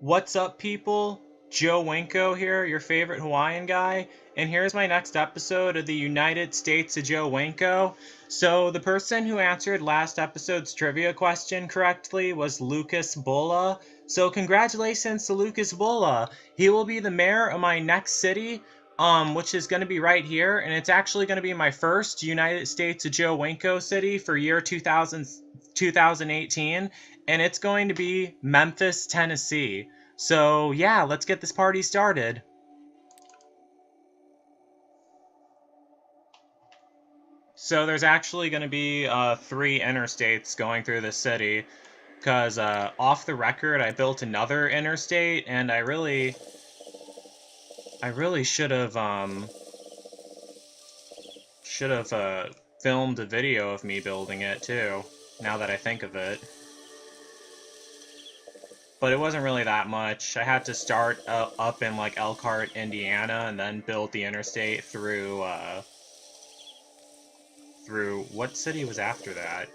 What's up, people? Joe Winko here, your favorite Hawaiian guy, and here's my next episode of the United States of Joe Winko. So, the person who answered last episode's trivia question correctly was Lucas Bulla. So, congratulations to Lucas Bulla. He will be the mayor of my next city, which is going to be right here, and it's actually going to be my first United States of Joe Winko city for year 2018, and it's going to be Memphis, Tennessee. So, yeah, let's get this party started. So, there's actually going to be 3 interstates going through the city, because off the record, I built another interstate, and I really should have filmed a video of me building it too, now that I think of it. But it wasn't really that much. I had to start up in like Elkhart, Indiana, and then build the interstate through what city was after that?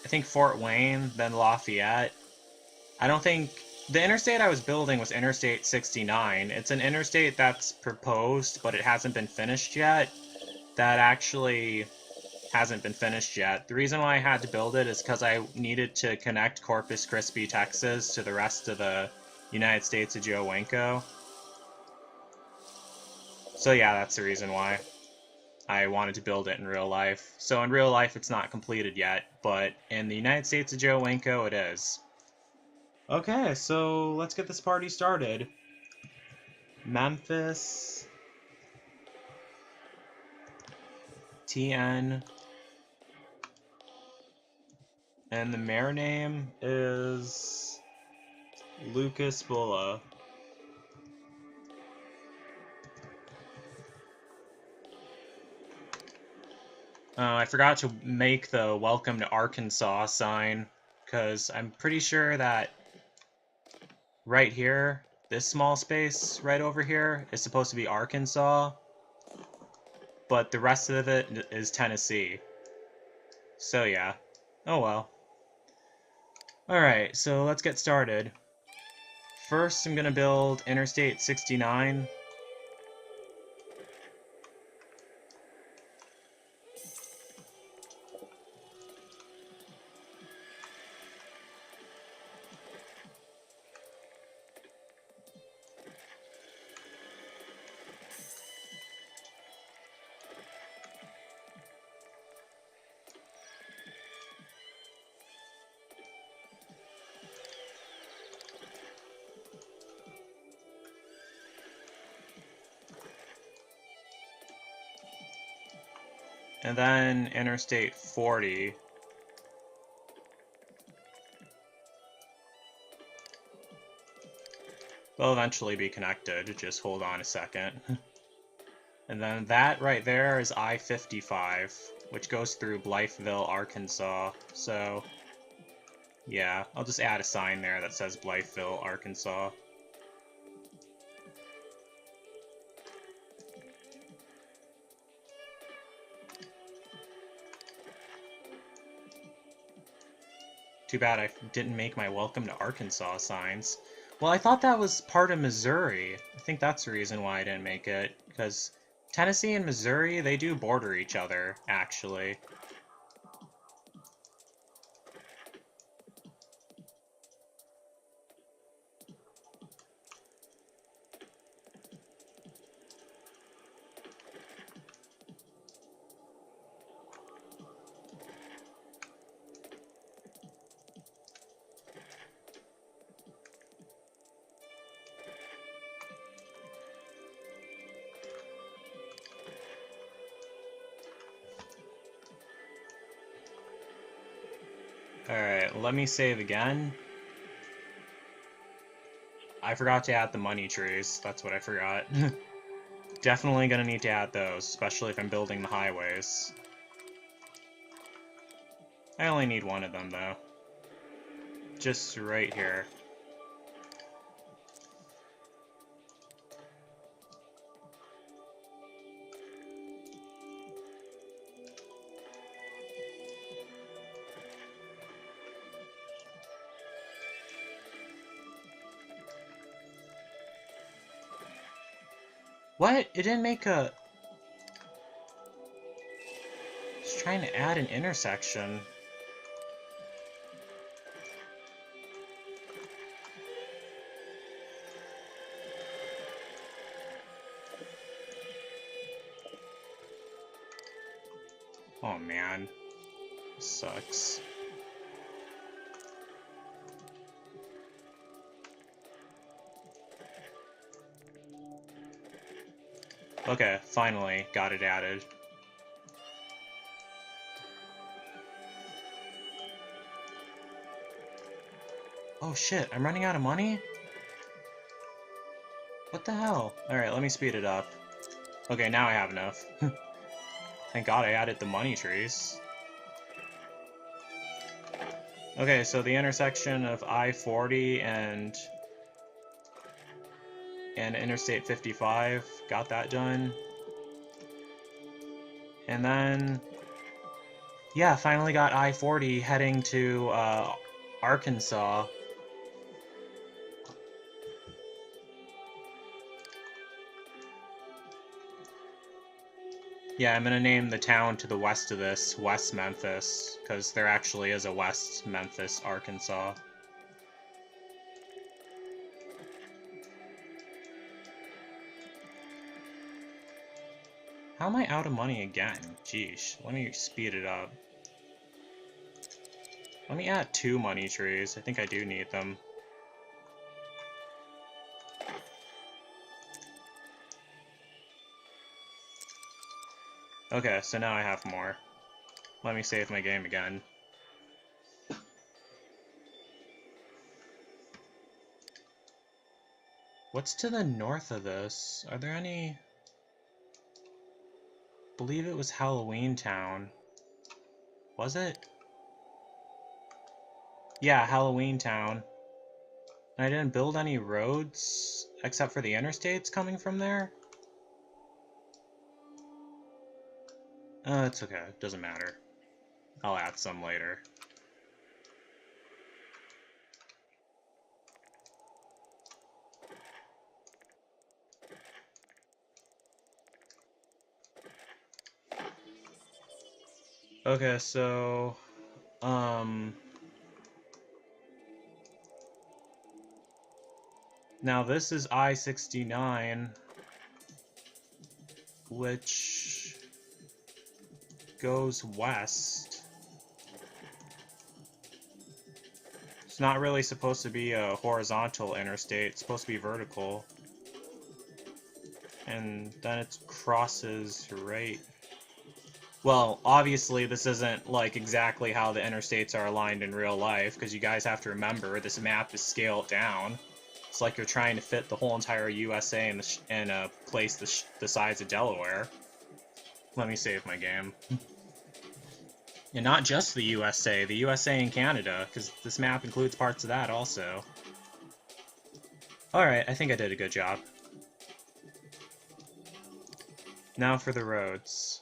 I think Fort Wayne, then Lafayette. I don't think the interstate I was building was Interstate 69. It's an interstate that's proposed, but it hasn't been finished yet. That actually hasn't been finished yet. The reason why I had to build it is because I needed to connect Corpus Christi, Texas to the rest of the United States of Joe Winko. So yeah, that's the reason why I wanted to build it in real life. So in real life, it's not completed yet, but in the United States of Joe Winko, it is. Okay, so let's get this party started. Memphis, TN, and the mayor name is Lucas Bulla. I forgot to make the Welcome to Arkansas sign, because I'm pretty sure that right here, this small space right over here, is supposed to be Arkansas, but the rest of it is Tennessee. So yeah. Oh well. Alright, so let's get started. First, I'm gonna build Interstate 69. And then Interstate 40. They'll eventually be connected, just hold on a second. And then that right there is I-55, which goes through Blytheville, Arkansas. So, yeah, I'll just add a sign there that says Blytheville, Arkansas. Too bad I didn't make my Welcome to Arkansas signs. Well, I thought that was part of Missouri. I think that's the reason why I didn't make it, because Tennessee and Missouri, they do border each other, actually. Alright, let me save again. I forgot to add the money trees. That's what I forgot. Definitely gonna need to add those, especially if I'm building the highways. I only need one of them, though. Just right here. What? It didn't make a... It's trying to add an intersection. Oh man. This sucks. Okay, finally got it added. Oh shit, I'm running out of money? What the hell? Alright, let me speed it up. Okay, now I have enough. Thank God I added the money trees. Okay, so the intersection of I-40 and Interstate 55, got that done. And then, yeah, finally got I-40 heading to Arkansas. Yeah, I'm gonna name the town to the west of this West Memphis, because there actually is a West Memphis, Arkansas. How am I out of money again? Jeesh, let me speed it up. Let me add 2 money trees. I think I do need them. Okay, so now I have more. Let me save my game again. What's to the north of this? Are there any... I believe it was Halloween Town. Was it? Yeah, Halloween Town. And I didn't build any roads, except for the interstates coming from there? It's okay. Doesn't matter. I'll add some later. Okay, so... Now this is I-69, which goes west. It's not really supposed to be a horizontal interstate, it's supposed to be vertical. And then it crosses right. Well, obviously this isn't like exactly how the interstates are aligned in real life, because you guys have to remember this map is scaled down. It's like you're trying to fit the whole entire USA in a place the size of Delaware. Let me save my game. And not just the USA and Canada, because this map includes parts of that also. Alright, I think I did a good job. Now for the roads.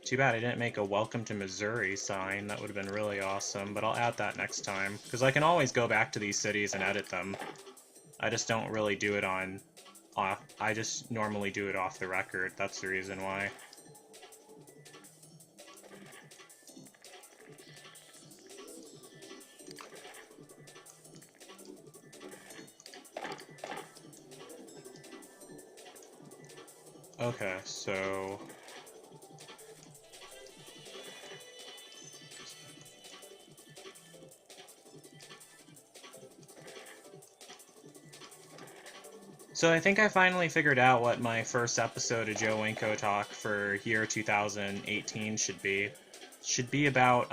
Too bad I didn't make a Welcome to Missouri sign. That would have been really awesome, but I'll add that next time. Because I can always go back to these cities and edit them. I just don't really do it on... I just normally do it off the record. That's the reason why. Okay, so... So I think I finally figured out what my first episode of Joe Winko Talk for year 2018 should be. It should be about,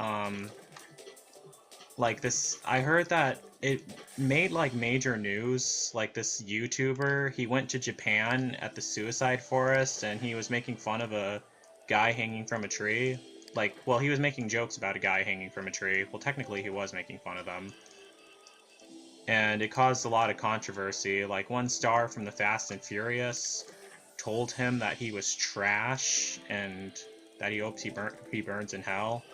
like this, I heard that it made like major news, like this YouTuber, he went to Japan at the suicide forest and he was making fun of a guy hanging from a tree. Like, well, he was making jokes about a guy hanging from a tree. Well, technically he was making fun of them. And it caused a lot of controversy. Like, one star from the Fast and Furious told him that he was trash and that he hopes he burns in hell.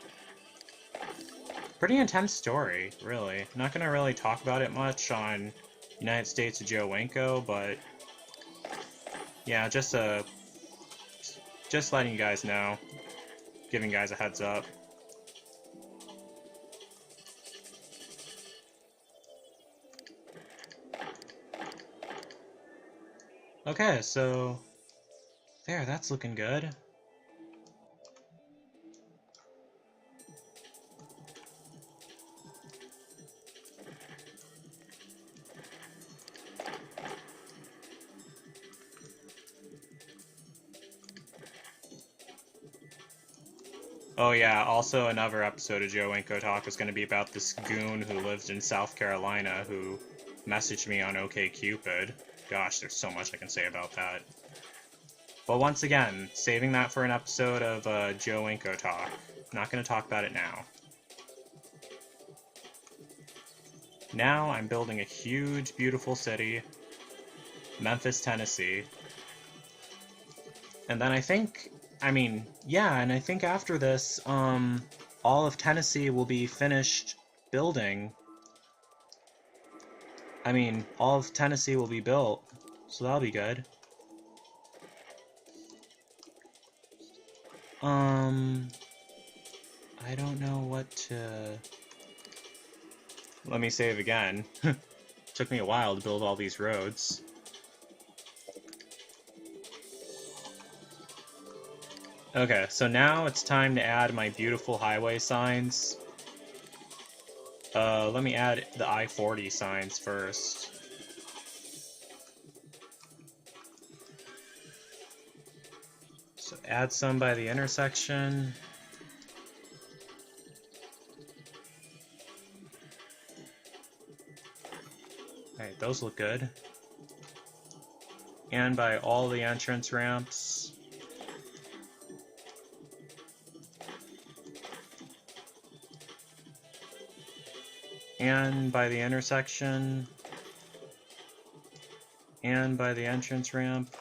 Pretty intense story, really. Not gonna really talk about it much on United States of Joe Winko, but yeah, just letting you guys know, giving you guys a heads up. Okay, so there, that's looking good. Oh yeah, also another episode of Joe Winko Talk is going to be about this goon who lives in South Carolina who messaged me on OkCupid. Gosh, there's so much I can say about that. But once again, saving that for an episode of Joe Winko Talk. Not going to talk about it now. Now I'm building a huge, beautiful city, Memphis, Tennessee. And then I think, and I think after this, all of Tennessee will be finished building. All of Tennessee will be built, so that'll be good. I don't know what to... Let me save again. Took me a while to build all these roads. Okay, so now it's time to add my beautiful highway signs. Let me add the I-40 signs first. So add some by the intersection. Alright, those look good. And by all the entrance ramps. And by the intersection. And by the entrance ramp.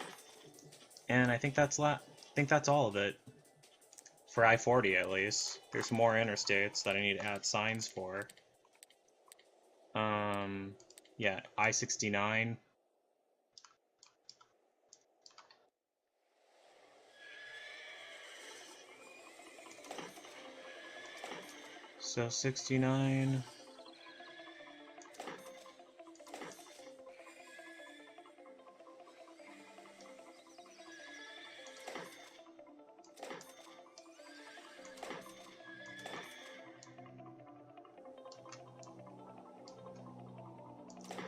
And I think that's all of it. For I-40 at least. There's more interstates that I need to add signs for. Yeah, I-69. So 69.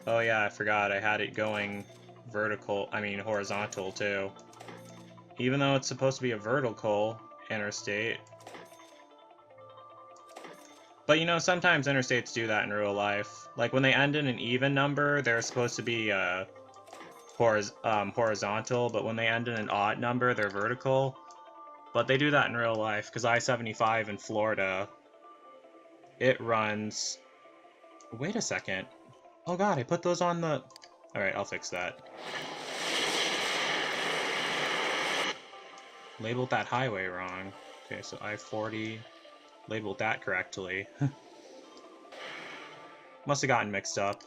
Oh yeah, I forgot I had it going horizontal too. Even though it's supposed to be a vertical interstate. But you know, sometimes interstates do that in real life. Like when they end in an even number, they're supposed to be horizontal, but when they end in an odd number, they're vertical. But they do that in real life, because I-75 in Florida, it runs... Wait a second. Oh god, I put those on the... Alright, I'll fix that. Labeled that highway wrong. Okay, so I-40... Labeled that correctly. Must have gotten mixed up.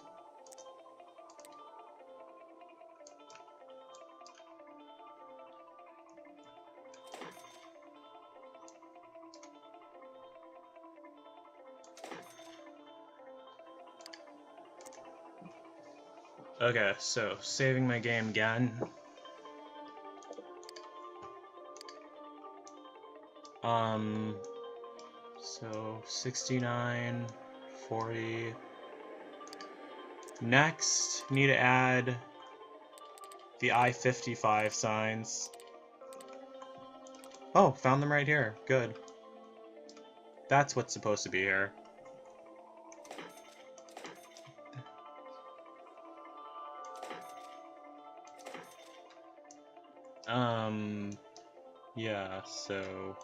Okay, so saving my game again. So 69, 40. Next, need to add the I-55 signs. Oh, found them right here. Good. That's what's supposed to be here. Yeah, so...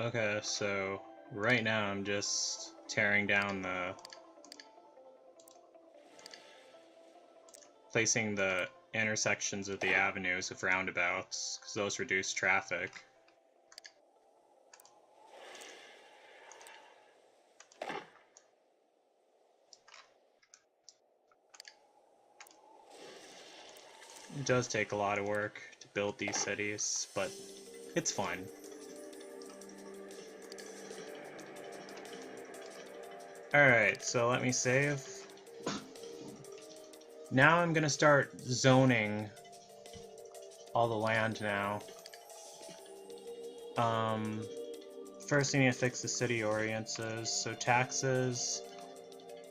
Okay, so right now I'm just tearing down placing the intersections of the avenues of roundabouts, because those reduce traffic. It does take a lot of work to build these cities, but it's fun. Alright, so let me save. Now I'm gonna start zoning all the land now. First I need to fix the city oriences, so taxes,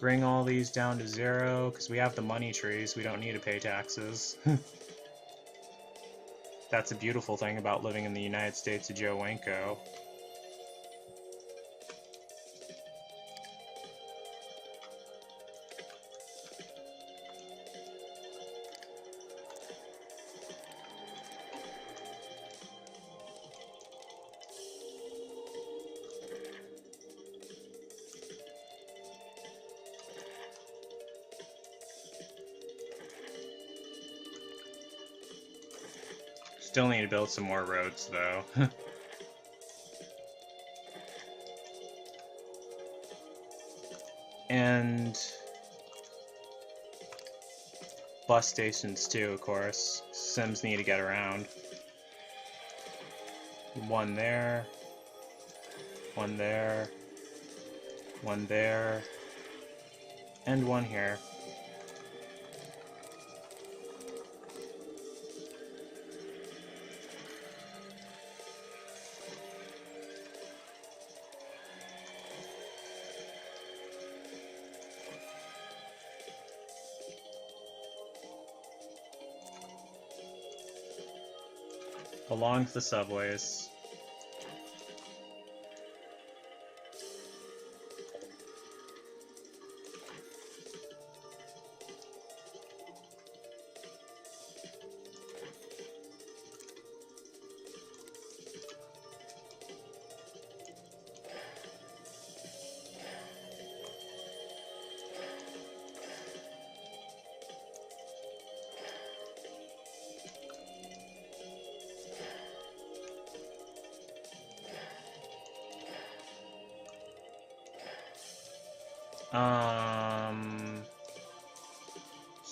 bring all these down to 0, because we have the money trees, we don't need to pay taxes. That's a beautiful thing about living in the United States of Joe Winko. Still need to build some more roads, though. And bus stations, too, of course. Sims need to get around. One there. One there. One there. And one here. Along the subways.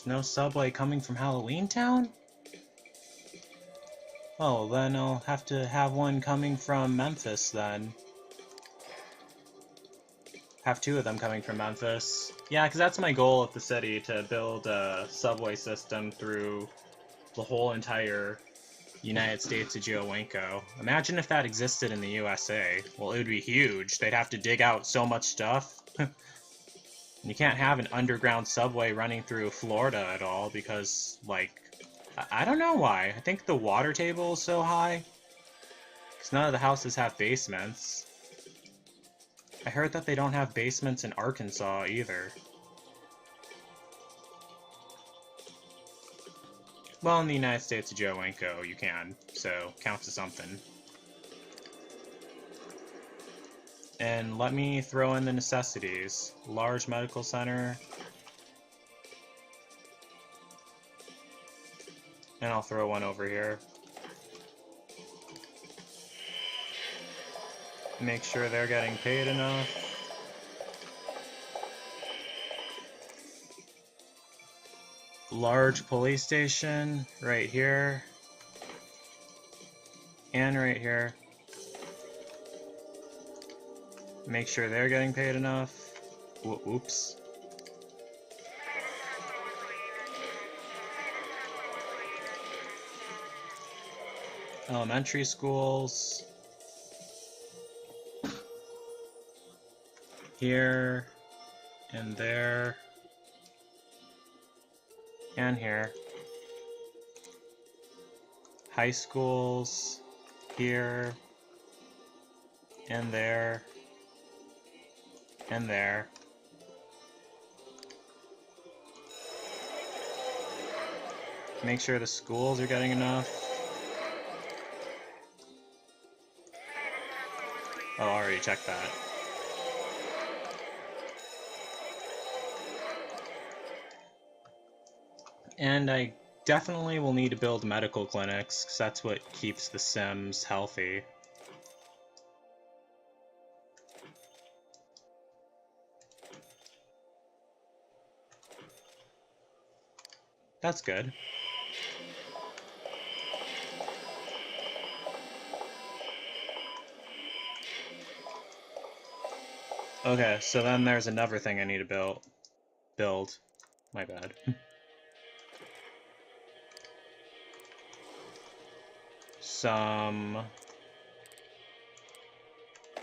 There's no subway coming from Halloween Town? Oh, then I'll have to have one coming from Memphis, then. Have two of them coming from Memphis. Yeah, because that's my goal of the city, to build a subway system through the whole entire United States of Joe Winko. Imagine if that existed in the USA. Well, it would be huge. They'd have to dig out so much stuff. You can't have an underground subway running through Florida at all because, like, I don't know why. I think the water table is so high. Because none of the houses have basements. I heard that they don't have basements in Arkansas either. Well, in the United States of Joe Winko, you can, so counts as something. And let me throw in the necessities. Large medical center. And I'll throw one over here. Make sure they're getting paid enough. Large police station right here. And right here. Make sure they're getting paid enough. Oops. Elementary schools. Here. And there. And here. High schools. Here. And there. And there. Make sure the schools are getting enough. Oh, I already checked that. And I definitely will need to build medical clinics, because that's what keeps the Sims healthy. That's good. Okay, so then there's another thing I need to build. My bad. Some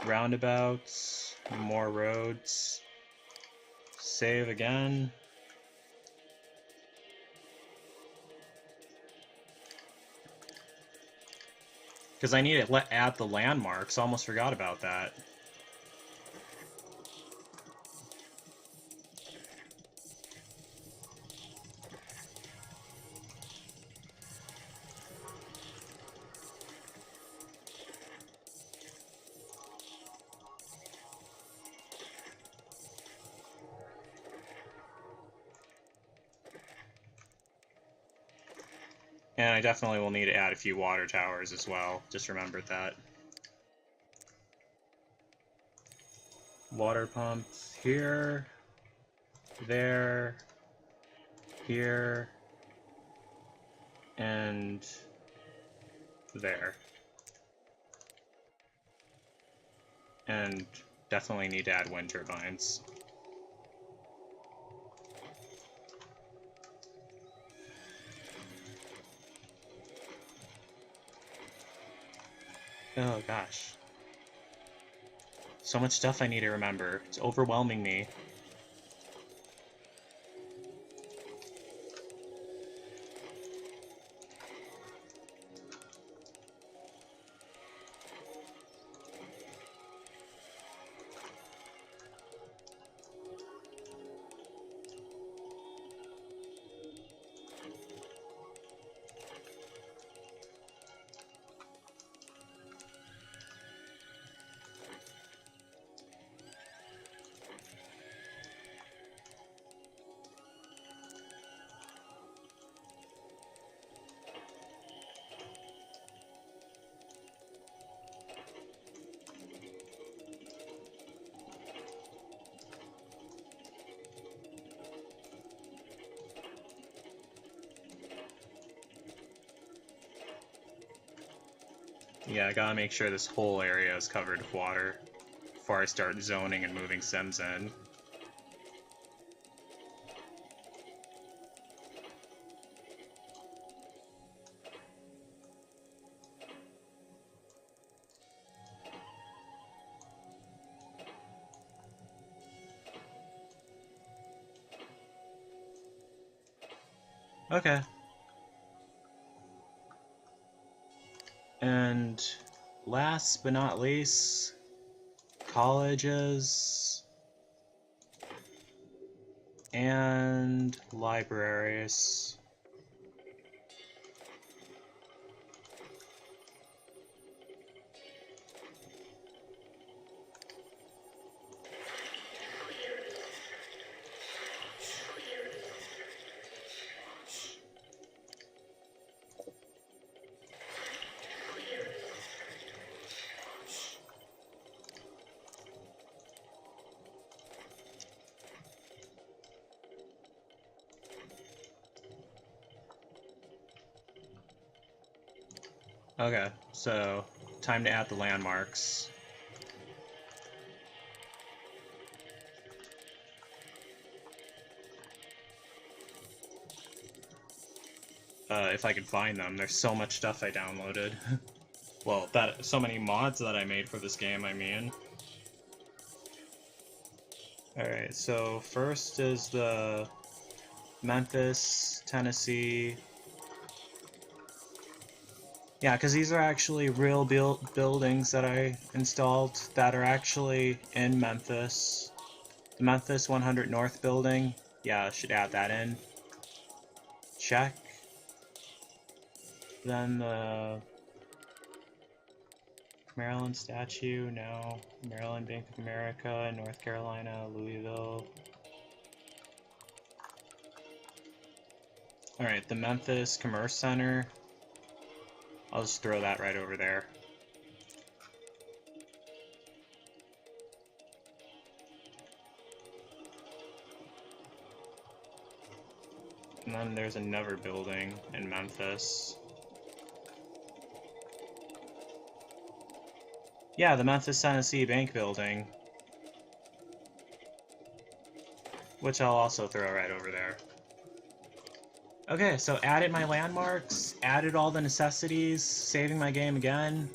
roundabouts, more roads. Save again. Because I need to add the landmarks. Almost forgot about that. And I definitely will need to add a few water towers as well. Just remembered that. Water pumps here, there, here, and there. And definitely need to add wind turbines. Oh gosh. So much stuff I need to remember. It's overwhelming me. Yeah, I gotta make sure this whole area is covered with water before I start zoning and moving Sims in. Okay. And last but not least, colleges and libraries. Okay, so time to add the landmarks. If I can find them. There's so much stuff I downloaded. Well, so many mods that I made for this game, I mean. Alright, so first is the Memphis, Tennessee. Yeah, because these are actually real buildings that I installed that are actually in Memphis. The Memphis 100 North building. Yeah, I should add that in. Check. Then the Maryland statue, no. Maryland Bank of America, North Carolina, Louisville. Alright, the Memphis Commerce Center. I'll just throw that right over there. And then there's another building in Memphis. Yeah, the Memphis Tennessee Bank building. Which I'll also throw right over there. Okay, so added my landmarks, added all the necessities, saving my game again.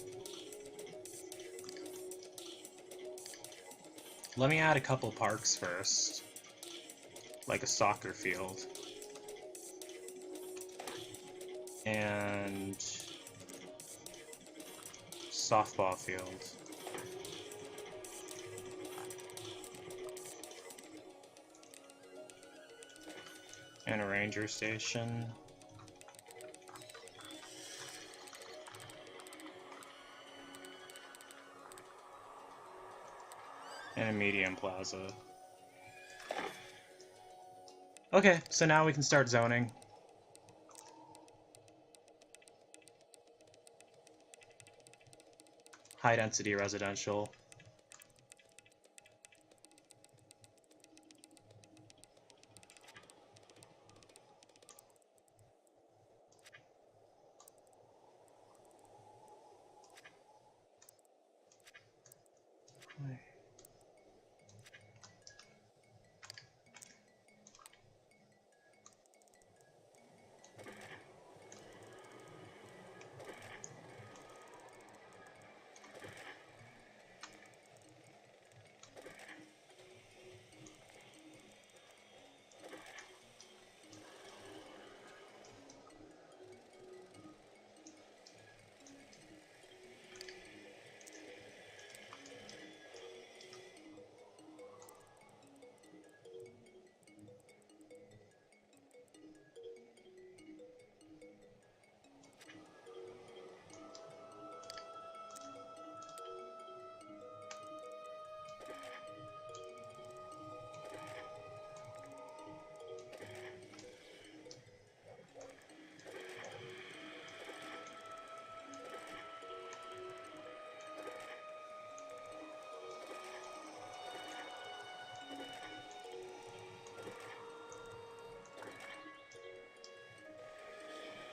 Let me add a couple parks first. Like a soccer field. And softball field. And a ranger station. And a medium plaza. Okay, so now we can start zoning. High density residential.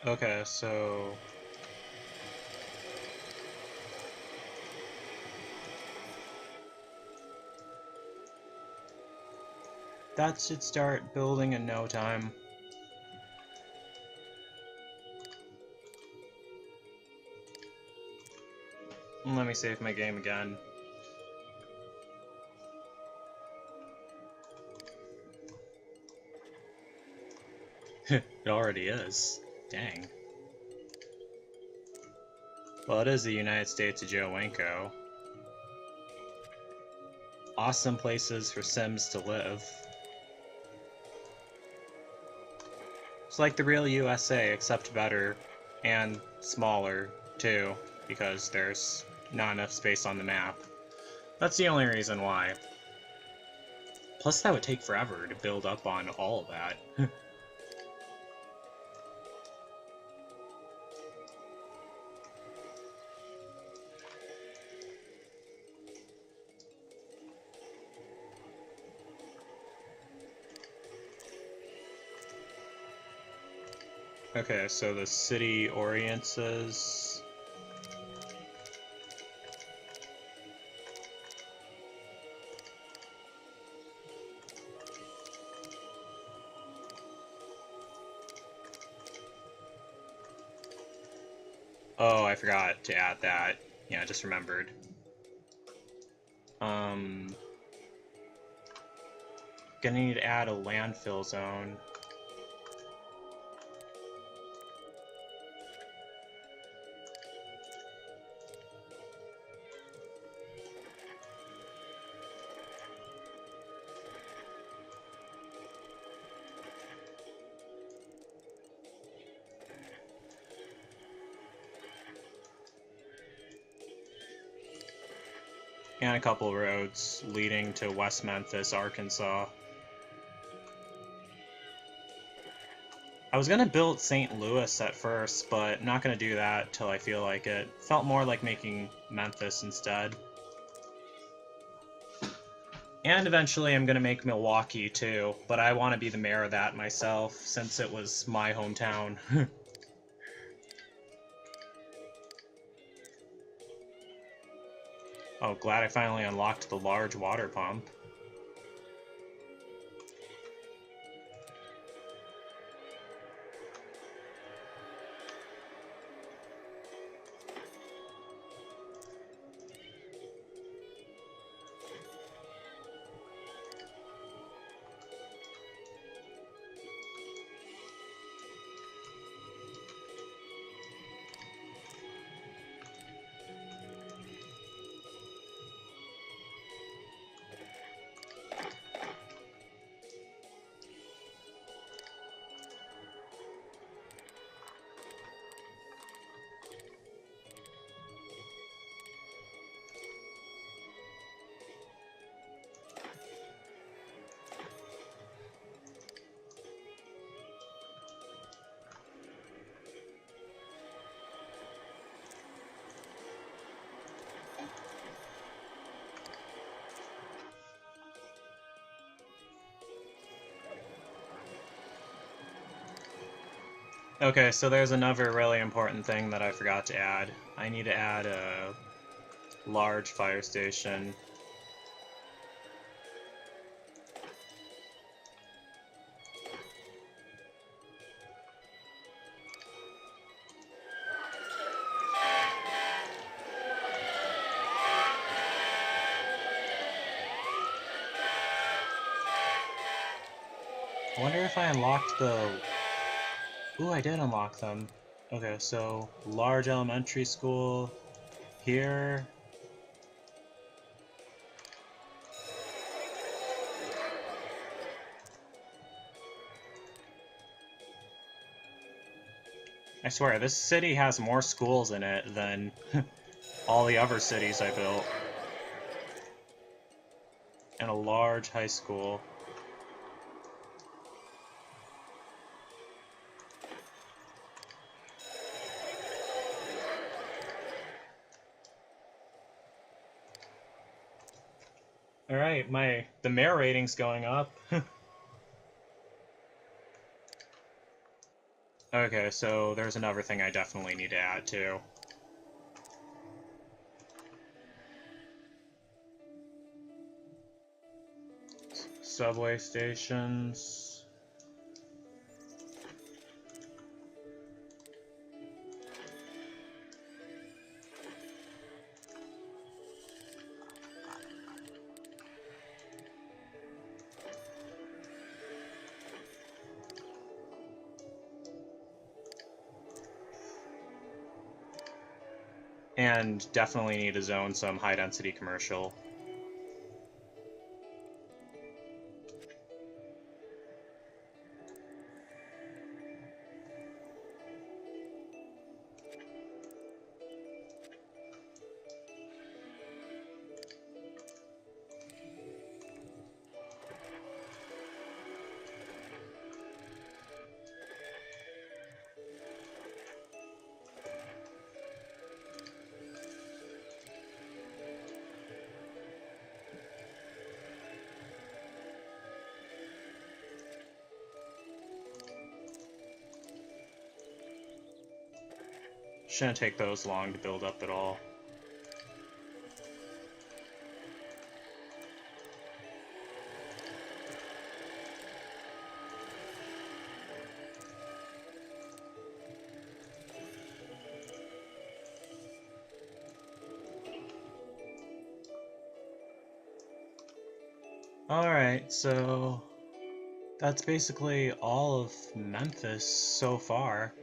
Okay, so that should start building in no time. Let me save my game again. It already is. Dang. Well, it is the United States of Joe Winko. Awesome places for Sims to live. It's like the real USA, except better. And smaller, too, because there's not enough space on the map. That's the only reason why. Plus, that would take forever to build up on all of that. Okay, so the city orients us. Oh, I forgot to add that. Yeah, I just remembered. Gonna need to add a landfill zone. And a couple roads leading to West Memphis, Arkansas. I was gonna build St. Louis at first, but not gonna do that till I feel like it. Felt more like making Memphis instead. And eventually I'm gonna make Milwaukee too, but I want to be the mayor of that myself, since it was my hometown. Oh, glad I finally unlocked the large water pump. Okay, so there's another really important thing that I forgot to add. I need to add a large fire station. I wonder if I unlocked the... Ooh, I did unlock them. Okay, so large elementary school here. I swear, this city has more schools in it than all the other cities I built. And a large high school. Alright, the mayor rating's going up. Okay, so there's another thing I definitely need to add too. Subway stations. And definitely need to zone some high-density commercial. Shouldn't take those long to build up at all. Alright, so that's basically all of Memphis so far.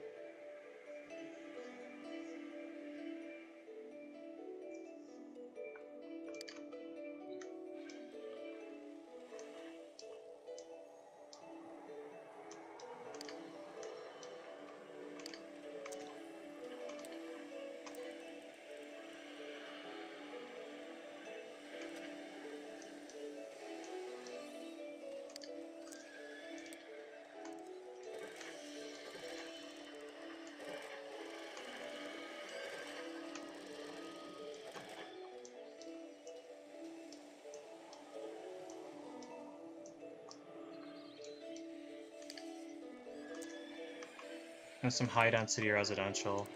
And some high-density residential.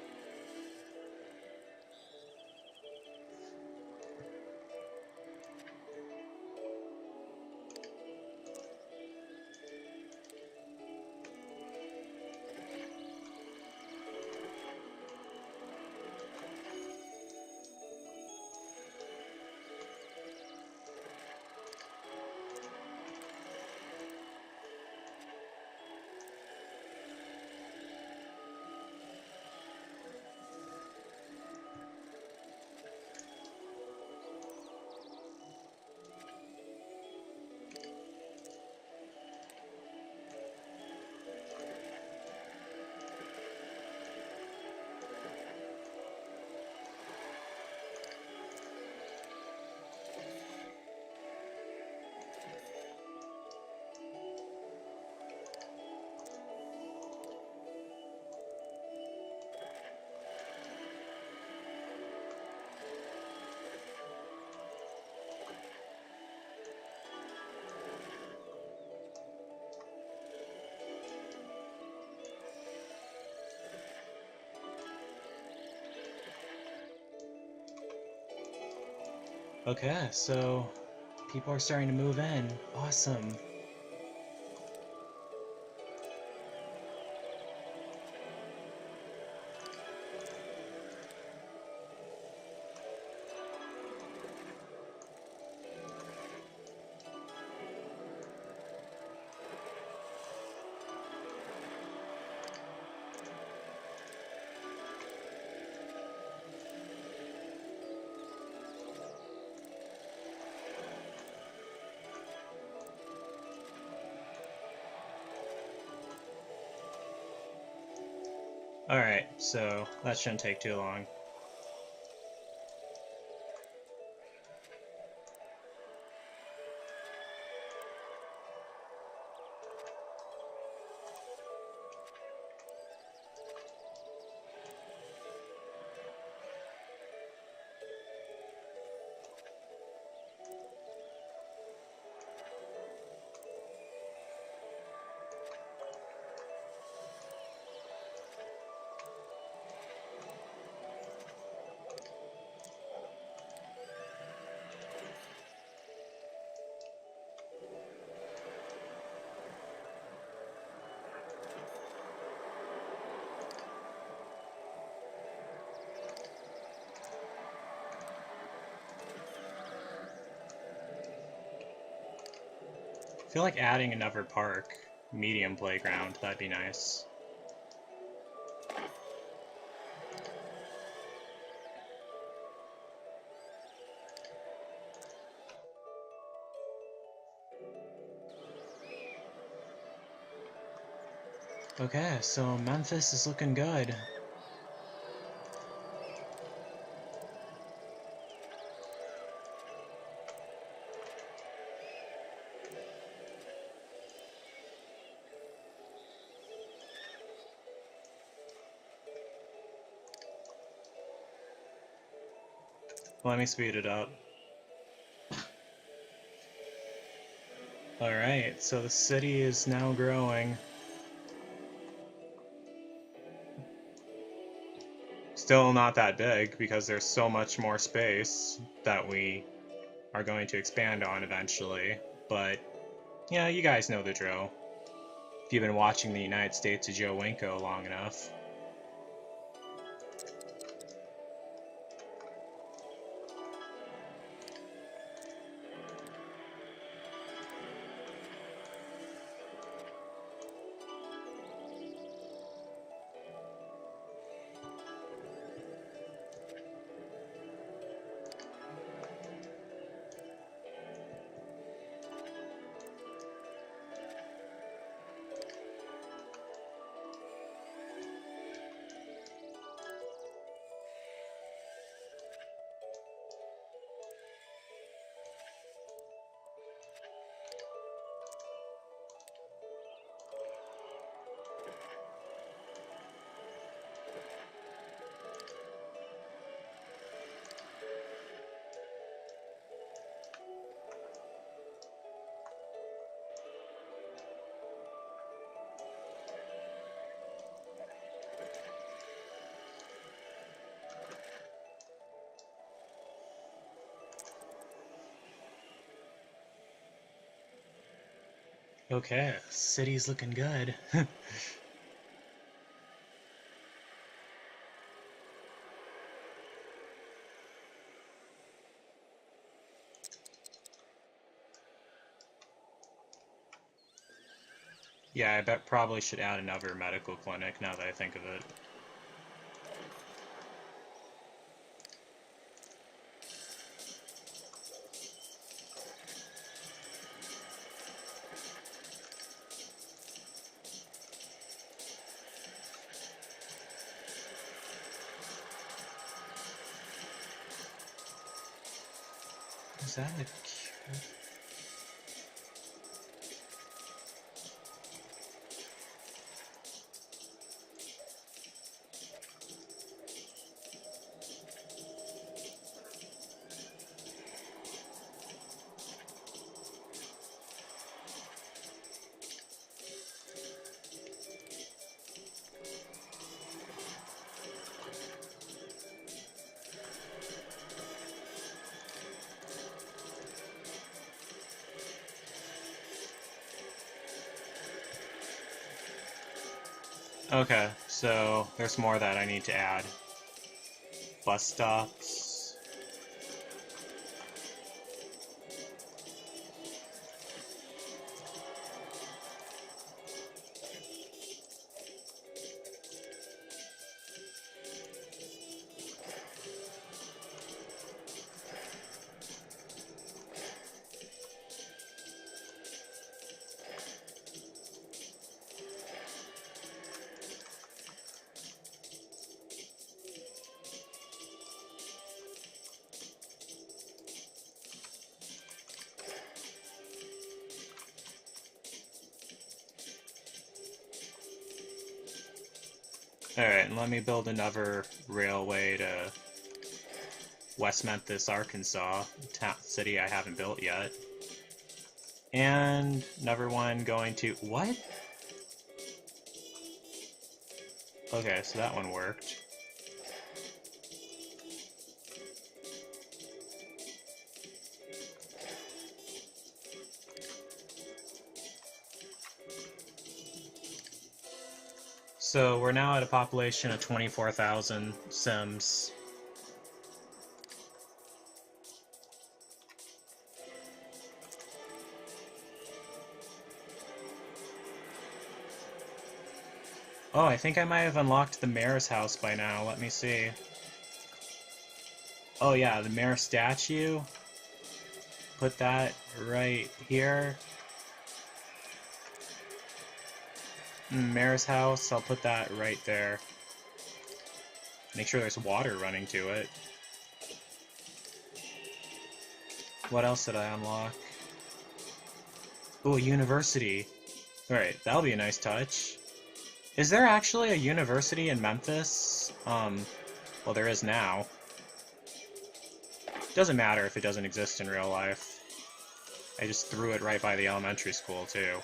Okay, so people are starting to move in. Awesome. Alright, so that shouldn't take too long. I feel like adding another park, medium playground, that'd be nice. Okay, so Memphis is looking good. Let me speed it up. Alright, so the city is now growing. Still not that big, because there's so much more space that we are going to expand on eventually. But, yeah, you guys know the drill. If you've been watching the United States of Joe Winko long enough. Okay, city's looking good. Yeah, I bet probably should add another medical clinic now that I think of it. Is that a cure? Okay, so there's more that I need to add. Bus stops. Alright, and let me build another railway to West Memphis, Arkansas, city I haven't built yet. And another one going to... What? Okay, so that one worked. So we're now at a population of 24,000 Sims. Oh, I think I might have unlocked the mayor's house by now. Let me see. Oh yeah, the mayor statue. Put that right here. Mayor's house, I'll put that right there. Make sure there's water running to it. What else did I unlock? Oh, a university. Alright, that'll be a nice touch. Is there actually a university in Memphis? Well, there is now. Doesn't matter if it doesn't exist in real life. I just threw it right by the elementary school, too.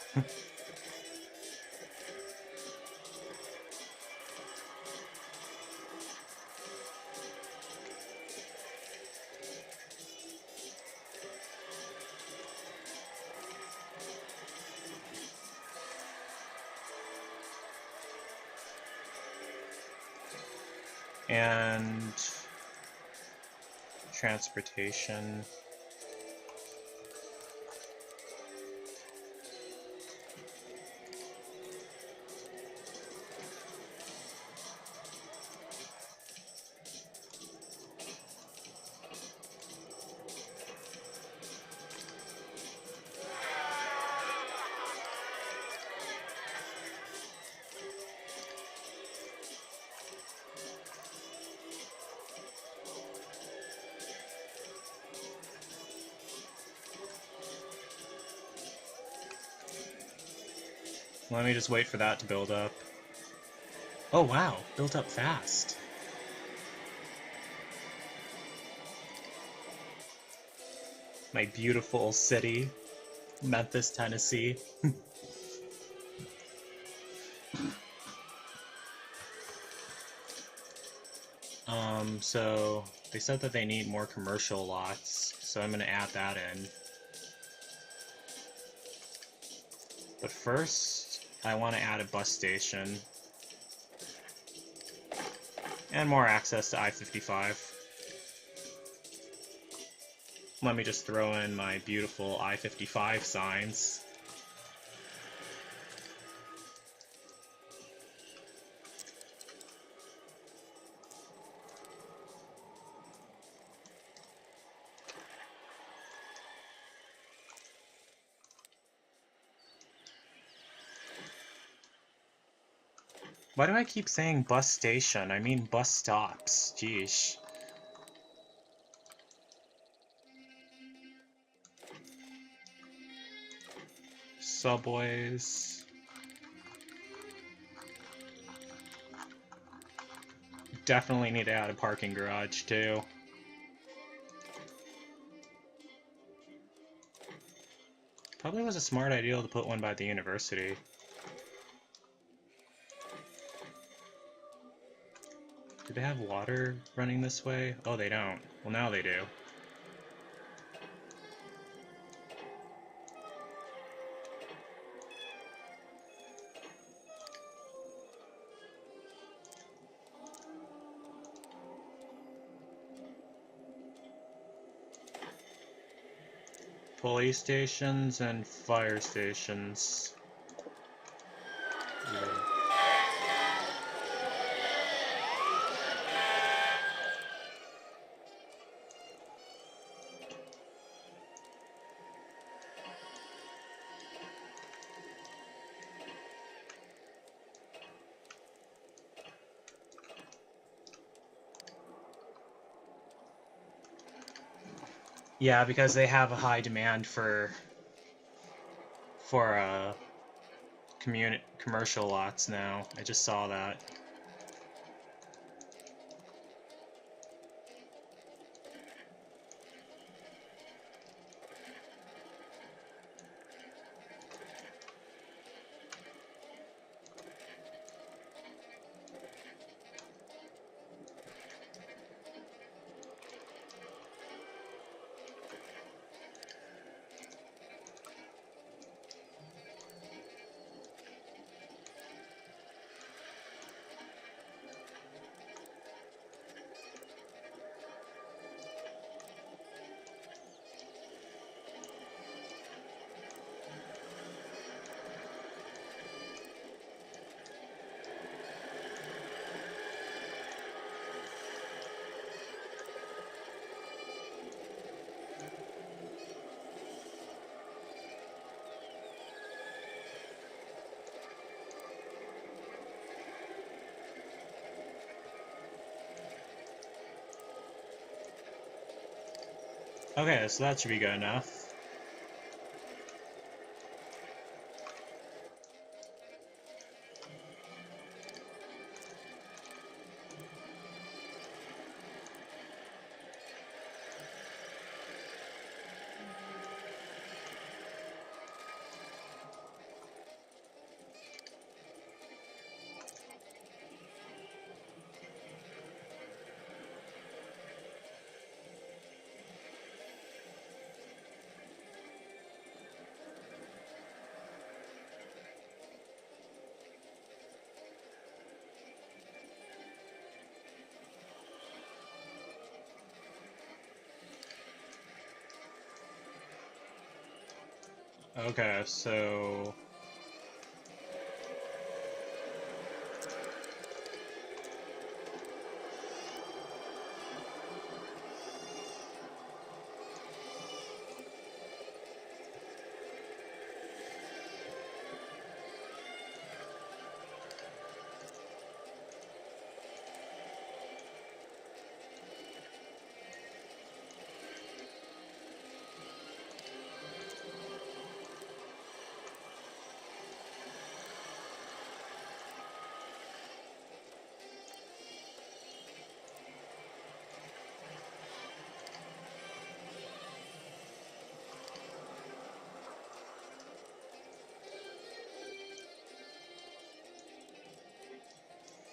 And transportation. Let me just wait for that to build up. Oh wow, built up fast. My beautiful city, Memphis, Tennessee. So they said that they need more commercial lots, so I'm gonna add that in. But first, I want to add a bus station. And more access to I-55. Let me just throw in my beautiful I-55 signs. Why do I keep saying bus station? I mean bus stops. Jeesh. Subways. Definitely need to add a parking garage too. Probably was a smart idea to put one by the university. Do they have water running this way? Oh, they don't. Well, now they do. Police stations and fire stations. Yeah. Yeah, because they have a high demand for commercial lots now. I just saw that. Okay, so that should be good enough. Okay, so...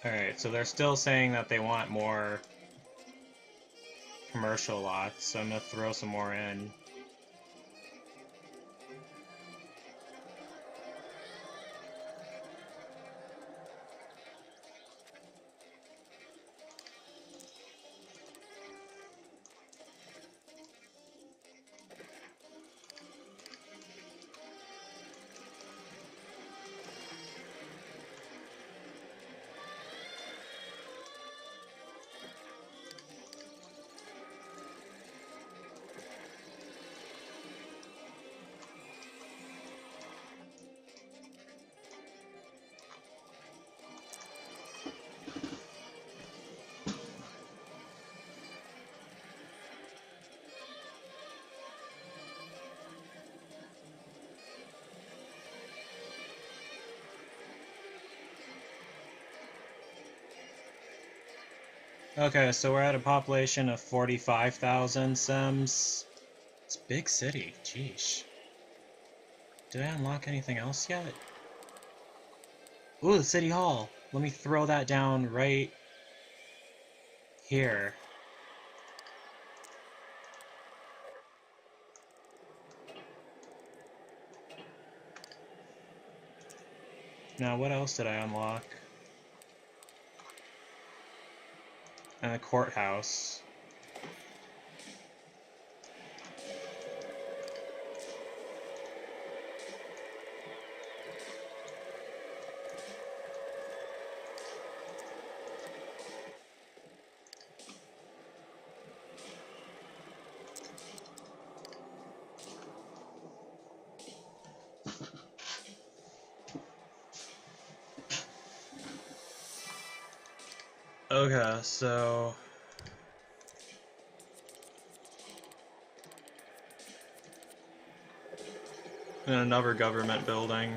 Alright, so they're still saying that they want more commercial lots, so I'm gonna throw some more in. Okay, so we're at a population of 45,000 Sims. It's a big city, jeez. Did I unlock anything else yet? Ooh, the city hall! Let me throw that down right here. Now, what else did I unlock? And the courthouse. Okay, so... and another government building.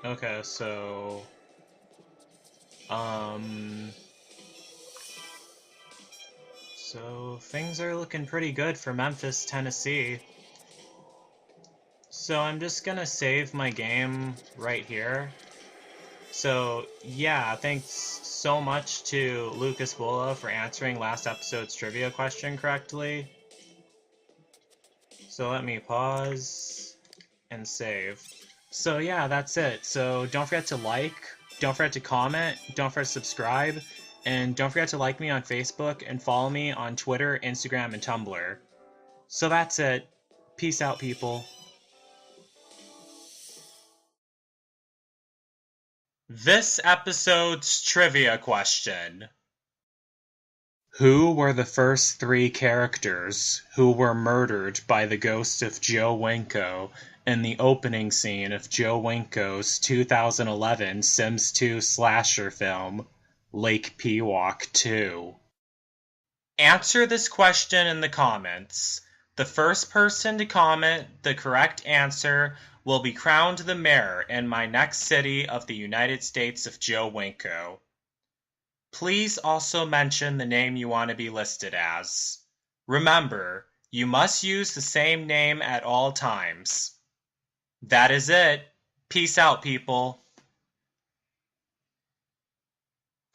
Okay, so... So, things are looking pretty good for Memphis, Tennessee. So I'm just gonna save my game right here. So, yeah, thanks so much to Lucas Bola for answering last episode's trivia question correctly. So let me pause and save. So yeah, that's it. So don't forget to like, don't forget to comment, don't forget to subscribe, and don't forget to like me on Facebook and follow me on Twitter, Instagram, and Tumblr. So that's it. Peace out, people. This episode's trivia question. Who were the first three characters who were murdered by the ghost of Joe Winko in the opening scene of Joe Winko's 2011 Sims 2 slasher film, Lake Pewauk 2? Answer this question in the comments. The first person to comment the correct answer will be crowned the mayor in my next city of the United States of Joe Winko. Please also mention the name you want to be listed as. Remember, you must use the same name at all times. That is it. Peace out, people.